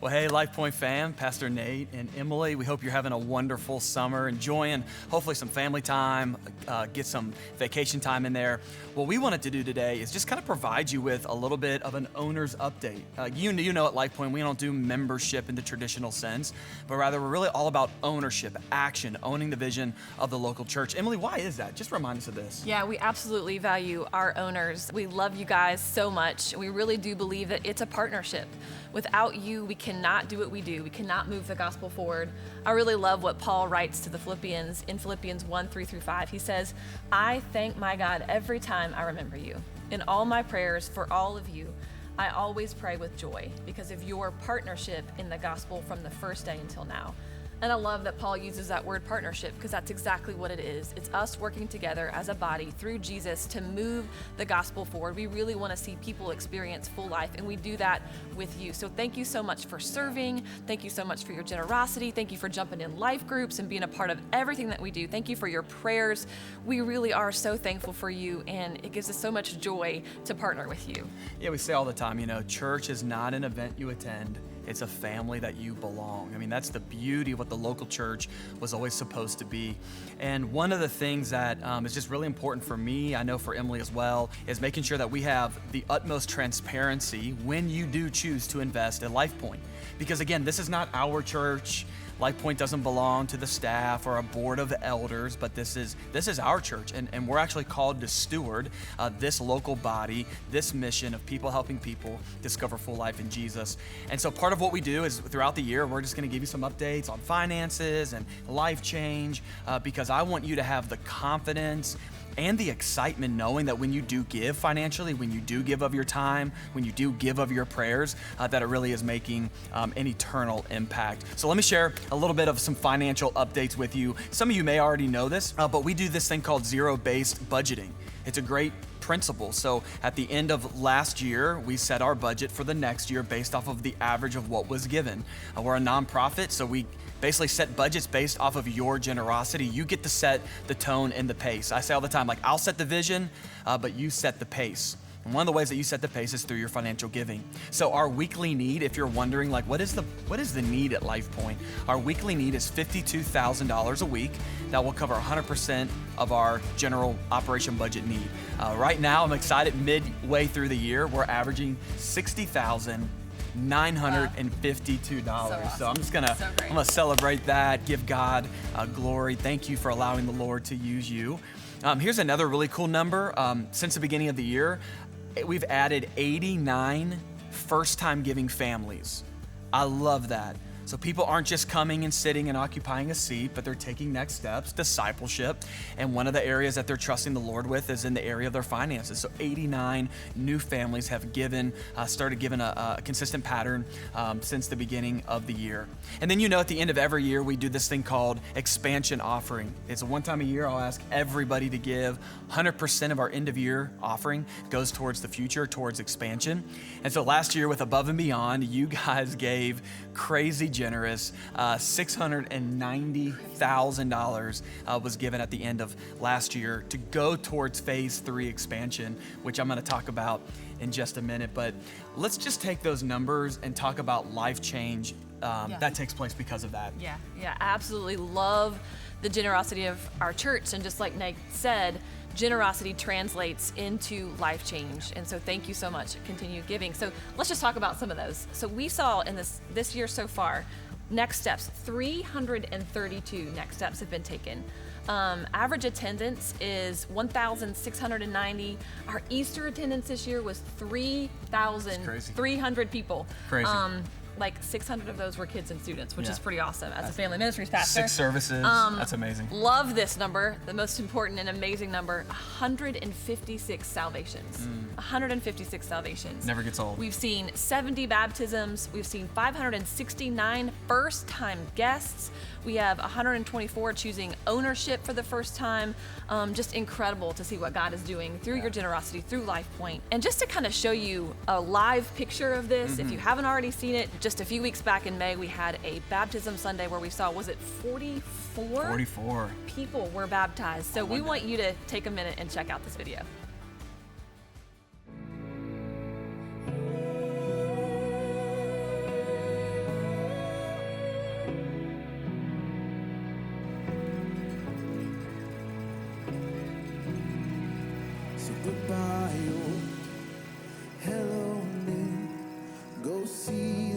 Well, hey, LifePoint fam, Pastor Nate and Emilee, we hope you're having a wonderful summer, enjoying hopefully some family time, get some vacation time in there. What we wanted to do today is just kind of provide you with a little bit of an owner's update. You know at LifePoint, we don't do membership in the traditional sense, but rather we're really all about ownership, action, owning the vision of the local church. Emilee, why is that? Just remind us of this. Yeah, we absolutely value our owners. We love you guys so much. We really do believe that it's a partnership. Without you, we cannot do what we do. We cannot move the gospel forward. I really love what Paul writes to the Philippians in Philippians 1:3-5. He says, I thank my God every time I remember you. In all my prayers for all of you, I always pray with joy because of your partnership in the gospel from the first day until now. And I love that Paul uses that word partnership because that's exactly what it is. It's us working together as a body through Jesus to move the gospel forward. We really want to see people experience full life, and we do that with you. So thank you so much for serving. Thank you so much for your generosity. Thank you for jumping in life groups and being a part of everything that we do. Thank you for your prayers. We really are so thankful for you, and it gives us so much joy to partner with you. Yeah, we say all the time, church is not an event you attend. It's a family that you belong. I mean, that's the beauty of what the local church was always supposed to be. And one of the things that is just really important for me, I know for Emilee as well, is making sure that we have the utmost transparency when you do choose to invest at LifePoint. Because again, this is not our church. LifePoint doesn't belong to the staff or a board of elders, but this is our church, and we're actually called to steward this local body, this mission of people helping people discover full life in Jesus. And so part of what we do is throughout the year, we're just gonna give you some updates on finances and life change, because I want you to have the confidence and the excitement knowing that when you do give financially, when you do give of your time, when you do give of your prayers, that it really is making an eternal impact. So let me share a little bit of some financial updates with you. Some of you may already know this, but we do this thing called zero-based budgeting. It's a great principle. So at the end of last year, we set our budget for the next year based off of the average of what was given. We're a nonprofit, so we basically set budgets based off of your generosity. You get to set the tone and the pace. I say all the time, I'll set the vision, but you set the pace. And one of the ways that you set the pace is through your financial giving. So our weekly need, if you're wondering, what is the need at LifePoint? Our weekly need is $52,000 a week. That will cover 100% of our general operation budget need. Right now, I'm excited, midway through the year, we're averaging $60,952. Wow. So I'm gonna celebrate that, give God glory. Thank you for allowing the Lord to use you. Here's another really cool number. Since the beginning of the year, we've added 89 first-time giving families. I love that. So people aren't just coming and sitting and occupying a seat, but they're taking next steps, discipleship. And one of the areas that they're trusting the Lord with is in the area of their finances. So 89 new families have started giving a consistent pattern since the beginning of the year. And then at the end of every year, we do this thing called expansion offering. It's one time a year, I'll ask everybody to give. 100% of our end of year offering goes towards the future, towards expansion. And so last year with Above and Beyond, you guys gave crazy generous. $690,000 was given at the end of last year to go towards phase 3 expansion, which I'm going to talk about in just a minute. But let's just take those numbers and talk about life change that takes place because of that. Yeah, I absolutely love the generosity of our church. And just like Nate said, generosity translates into life change. And so thank you so much. Continue giving. So let's just talk about some of those. So we saw in this year so far, next steps, 332 next steps have been taken. Average attendance is 1,690. Our Easter attendance this year was 3,300 people. Crazy. 600 of those were kids and students, which is pretty awesome as a family ministries pastor. 6 services, that's amazing. Love this number, the most important and amazing number, 156 salvations. 156 salvations. Never gets old. We've seen 70 baptisms. We've seen 569 first-time guests. We have 124 choosing ownership for the first time. Just incredible to see what God is doing through your generosity, through LifePoint. And just to kind of show you a live picture of this, if you haven't already seen it, just a few weeks back in May, we had a baptism Sunday where we saw, was it 44? 44 people were baptized. So we want you to take a minute and check out this video.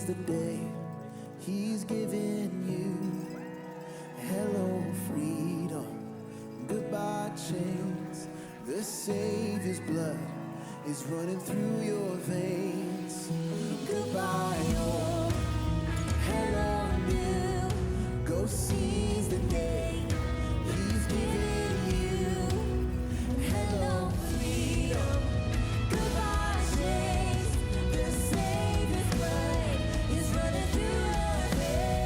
seize the day he's given you. Hello, freedom, goodbye, chains. The Savior's blood is running through your veins. Goodbye, old. Hello, new. Go seize the day he's given you. Hello, freedom. Goodbye, chains. The Savior's blood is running through your veins.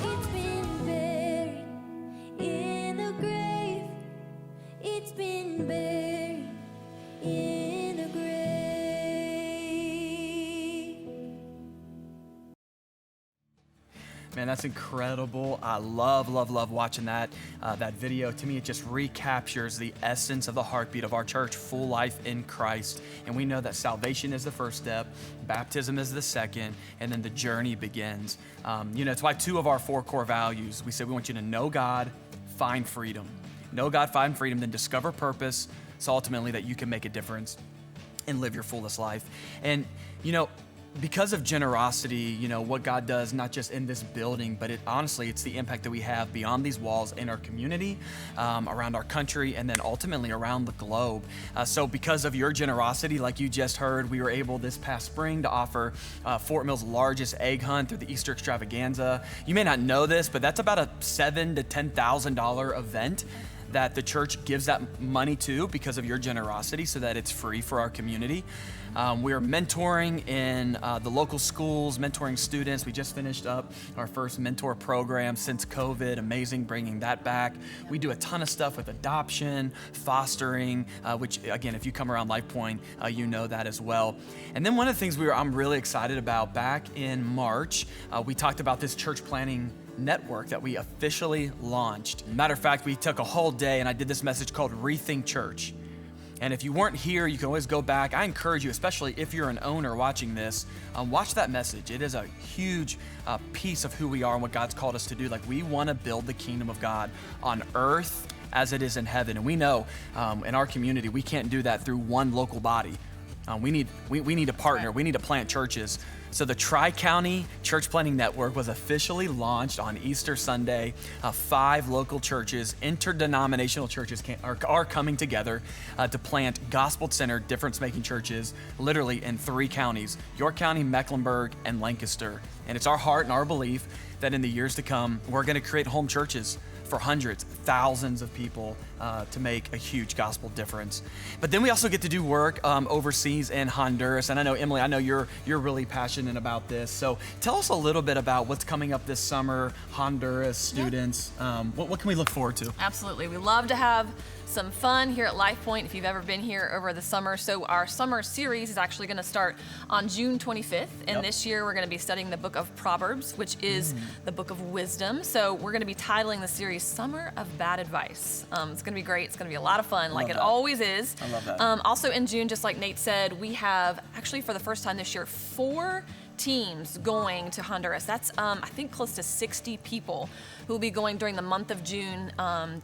It's been buried in a grave. It's been buried in a grave. Man, that's incredible. I love watching that video. To me, it just recaptures the essence of the heartbeat of our church, full life in Christ. And we know that salvation is the first step, baptism is the second, and then the journey begins. It's why 2 of our 4 core values, we said we want you to know God, find freedom. Know God, find freedom, then discover purpose, so ultimately that you can make a difference and live your fullest life. And, because of generosity, what God does, not just in this building, but it's the impact that we have beyond these walls in our community, around our country, and then ultimately around the globe. So because of your generosity, like you just heard, we were able this past spring to offer Fort Mill's largest egg hunt through the Easter extravaganza. You may not know this, but that's about a $7,000 to $10,000 event that the church gives that money to because of your generosity, so that it's free for our community. We are mentoring in the local schools, mentoring students. We just finished up our first mentor program since COVID. Amazing bringing that back. We do a ton of stuff with adoption, fostering, which again, if you come around Life Point, you know that as well. And then one of the things I'm really excited about, back in March, we talked about this church planning network that we officially launched. Matter of fact, we took a whole day and I did this message called Rethink Church. And if you weren't here, you can always go back. I encourage you, especially if you're an owner watching this, watch that message. It is a huge piece of who we are and what God's called us to do. Like, we want to build the kingdom of God on earth as it is in heaven. And we know in our community, we can't do that through one local body. We need to partner. Right. We need to plant churches. So the Tri-County Church Planting Network was officially launched on Easter Sunday. 5 local churches, interdenominational churches are coming together to plant gospel-centered, difference-making churches, literally in 3 counties: York County, Mecklenburg, and Lancaster. And it's our heart and our belief that in the years to come, we're going to create home churches for hundreds, thousands of people to make a huge gospel difference. But then we also get to do work overseas in Honduras. And I know, Emily, you're really passionate about this. So tell us a little bit about what's coming up this summer, Honduras students. What can we look forward to? Absolutely. We love to have some fun here at Life Point if you've ever been here over the summer. So our summer series is actually going to start on June 25th. And This year we're going to be studying the book of Proverbs, which is the book of wisdom. So we're going to be titling the series Summer of Bad Advice. It's going to be great. It's going to be a lot of fun, like it always is. I love that. Also in June, just like Nate said, we have actually for the first time this year, 4 teams going to Honduras. That's, I think, close to 60 people who will be going during the month of June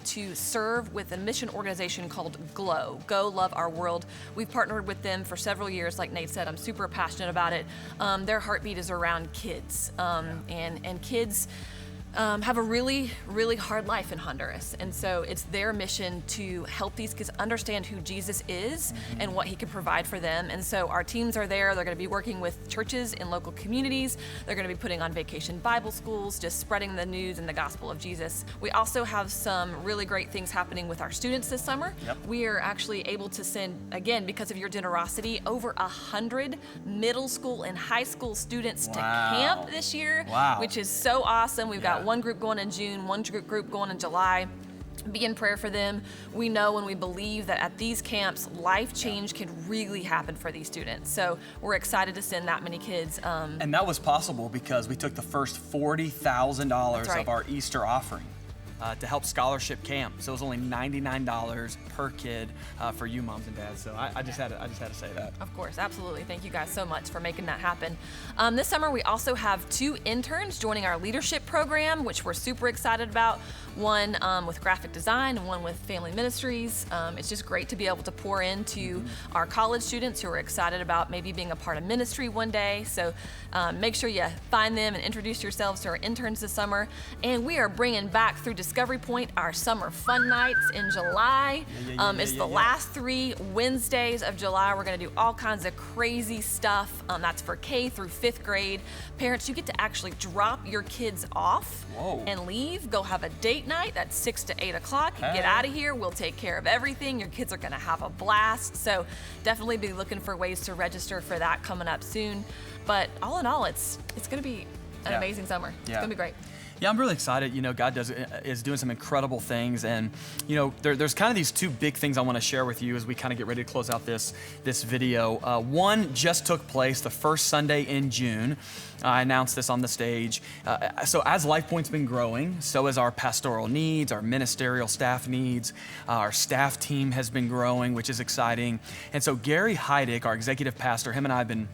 to serve with a mission organization called GLOW, Go Love Our World. We've partnered with them for several years. Like Nate said, I'm super passionate about it. Their heartbeat is around kids, and kids have a really, really hard life in Honduras. And so it's their mission to help these kids understand who Jesus is and what he can provide for them. And so our teams are there. They're going to be working with churches in local communities. They're going to be putting on vacation Bible schools, just spreading the news and the gospel of Jesus. We also have some really great things happening with our students this summer. We are actually able to send, again, because of your generosity, over 100 middle school and high school students to camp this year, which is so awesome. We've got one group going in June, one group going in July. Be in prayer for them. We know and we believe that at these camps, life change can really happen for these students. So we're excited to send that many kids. And that was possible because we took the first $40,000 right. of our Easter offering to help scholarship camp. So it was only $99 per kid for you moms and dads. So I just had to say that. Of course, absolutely. Thank you guys so much for making that happen. This summer, we also have 2 interns joining our leadership program, which we're super excited about. One with graphic design and one with family ministries. It's just great to be able to pour into our college students who are excited about maybe being a part of ministry one day. So make sure you find them and introduce yourselves to our interns this summer. And we are bringing back through Discovery Point our summer fun nights in July. It's the last 3 Wednesdays of July. We're going to do all kinds of crazy stuff. That's for K through 5th grade. Parents, you get to actually drop your kids off and leave. Go have a date night. That's 6 to 8 o'clock. Get out of here. We'll take care of everything. Your kids are going to have a blast. So definitely be looking for ways to register for that coming up soon. But all in all, it's going to be an amazing summer. It's going to be great. Yeah, I'm really excited. You know, God is doing some incredible things, and you know, there's kind of these 2 big things I want to share with you as we kind of get ready to close out this video. One just took place the first Sunday in June. I announced this on the stage. So as LifePoint's been growing, so has our pastoral needs, our ministerial staff needs. Our staff team has been growing, which is exciting. And so Gary Heidick, our executive pastor, him and I have been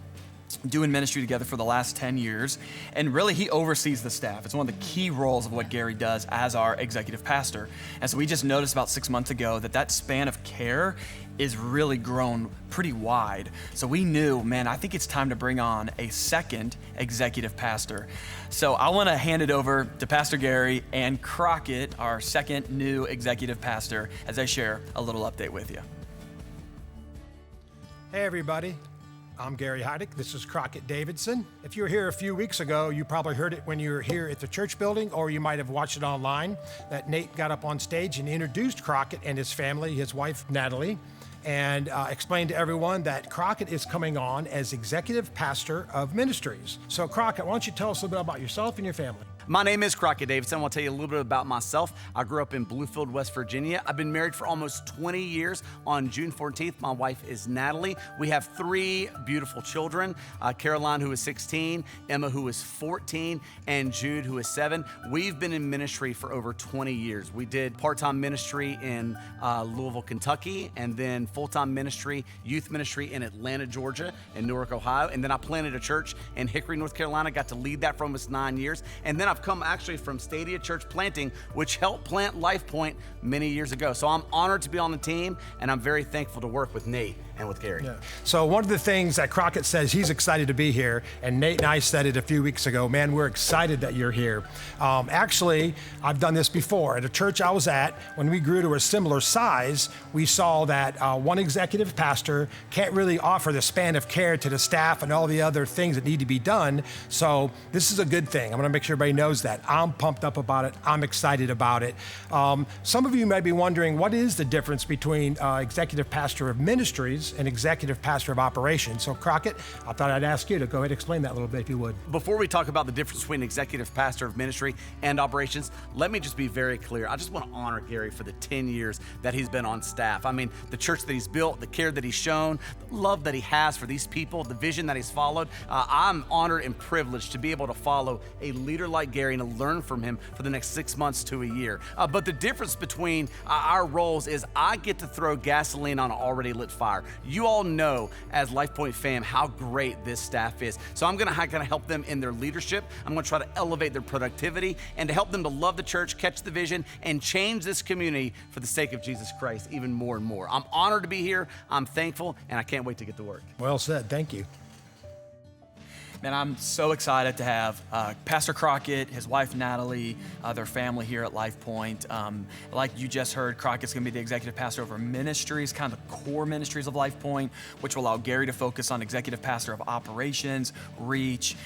doing ministry together for the last 10 years. And really, he oversees the staff. It's one of the key roles of what Gary does as our executive pastor. And so we just noticed about 6 months ago that span of care is really grown pretty wide. So we knew, man, I think it's time to bring on a second executive pastor. So I want to hand it over to Pastor Gary and Crockett, our second new executive pastor, as I share a little update with you. Hey, everybody. I'm Gary Heidick. This is Crockett Davidson. If you were here a few weeks ago, you probably heard it when you were here at the church building, or you might have watched it online, that Nate got up on stage and introduced Crockett and his family, his wife, Natalie, and explained to everyone that Crockett is coming on as executive pastor of ministries. So Crockett, why don't you tell us a little bit about yourself and your family? My name is Crockett Davidson. I want to tell you a little bit about myself. I grew up in Bluefield, West Virginia. I've been married for almost 20 years. On June 14th, my wife is Natalie. We have 3 beautiful children, Caroline, who is 16, Emma, who is 14, and Jude, who is 7. We've been in ministry for over 20 years. We did part-time ministry in Louisville, Kentucky, and then full-time ministry, youth ministry in Atlanta, Georgia, and Newark, Ohio. And then I planted a church in Hickory, North Carolina, got to lead that for almost 9 years. And then I've come actually from Stadia Church Planting, which helped plant LifePoint many years ago. So I'm honored to be on the team, and I'm very thankful to work with Nate and with Gary. Yeah. So one of the things that Crockett says, he's excited to be here, and Nate and I said it a few weeks ago, man, we're excited that you're here. Actually, I've done this before. At a church I was at, when we grew to a similar size, we saw that one executive pastor can't really offer the span of care to the staff and all the other things that need to be done. So this is a good thing. I'm gonna make sure everybody knows that. I'm pumped up about it. I'm excited about it. Some of you might be wondering, what is the difference between executive pastor of ministries and executive pastor of operations? So Crockett, I thought I'd ask you to go ahead and explain that a little bit, if you would. Before we talk about the difference between executive pastor of ministry and operations, let me just be very clear. I just want to honor Gary for the 10 years that he's been on staff. I mean, the church that he's built, the care that he's shown, the love that he has for these people, the vision that he's followed. I'm honored and privileged to be able to follow a leader like Gary and to learn from him for the next 6 months to a year. But the difference between our roles is I get to throw gasoline on an already lit fire. You all know, as LifePoint fam, how great this staff is. So I'm gonna help them in their leadership. I'm gonna try to elevate their productivity and to help them to love the church, catch the vision, and change this community for the sake of Jesus Christ even more and more. I'm honored to be here. I'm thankful, and I can't wait to get to work. Well said, thank you. Man, I'm so excited to have Pastor Crockett, his wife Natalie, their family here at LifePoint. Like you just heard, Crockett's gonna be the executive pastor over ministries, kind of the core ministries of LifePoint, which will allow Gary to focus on executive pastor of operations, reach.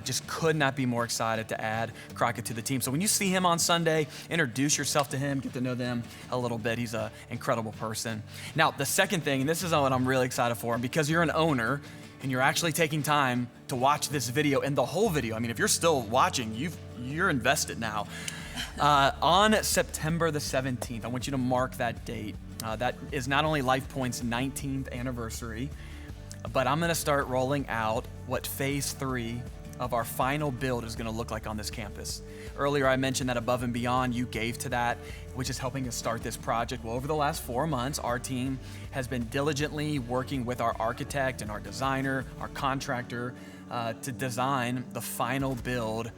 Just could not be more excited to add Crockett to the team. So when you see him on Sunday, introduce yourself to him, get to know them a little bit. He's an incredible person. Now, the second thing, and this is what I'm really excited for, and because you're an owner, and you're actually taking time to watch this video and the whole video. I mean, if you're still watching, you're invested now. On September the 17th, I want you to mark that date. That is not only LifePoint's 19th anniversary, but I'm gonna start rolling out what phase 3 of our final build is going to look like on this campus. Earlier, I mentioned that Above and Beyond, you gave to that, which is helping us start this project. Well, over the last 4 months, our team has been diligently working with our architect and our designer, our contractor, to design the final build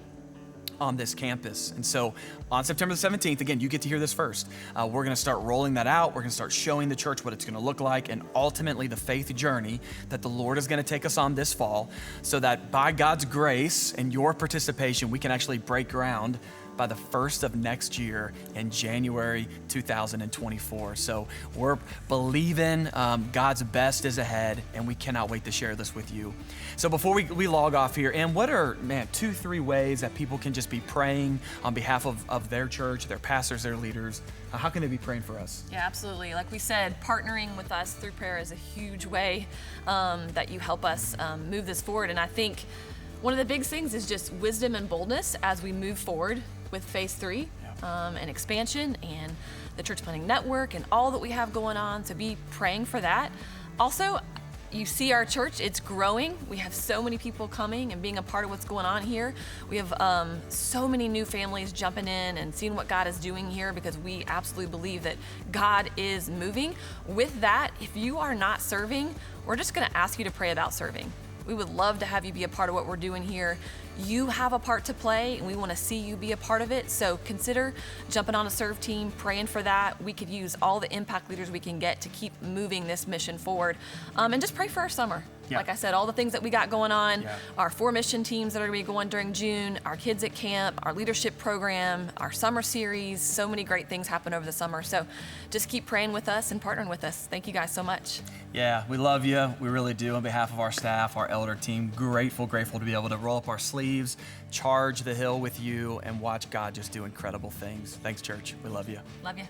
on this campus. And so on September the 17th, again, you get to hear this first. We're gonna start rolling that out. We're gonna start showing the church what it's gonna look like, and ultimately the faith journey that the Lord is gonna take us on this fall, so that by God's grace and your participation, we can actually break ground by the 1st of next year in January 2024. So we're believing God's best is ahead, and we cannot wait to share this with you. So before we log off here, and what are, 2-3 ways that people can just be praying on behalf of their church, their pastors, their leaders? How can they be praying for us? Yeah, absolutely. Like we said, partnering with us through prayer is a huge way that you help us move this forward. And I think one of the big things is just wisdom and boldness as we move forward with phase 3 and expansion and the church planning network and all that we have going on. So be praying for that. Also, you see our church, it's growing. We have so many people coming and being a part of what's going on here. We have so many new families jumping in and seeing what God is doing here, because we absolutely believe that God is moving. With that, if you are not serving, we're just gonna ask you to pray about serving. We would love to have you be a part of what we're doing here. You have a part to play, and we want to see you be a part of it. So consider jumping on a serve team, praying for that. We could use all the impact leaders we can get to keep moving this mission forward. And just pray for our summer. Yeah. Like I said, all the things that we got going on, Yeah. our 4 mission teams that are going to be going during June, our kids at camp, our leadership program, our summer series. So many great things happen over the summer. So just keep praying with us and partnering with us. Thank you guys so much. Yeah, we love you. We really do. On behalf of our staff, our elder team, grateful to be able to roll up our sleeves, charge the hill with you, and watch God just do incredible things. Thanks, church. We love you. Love you.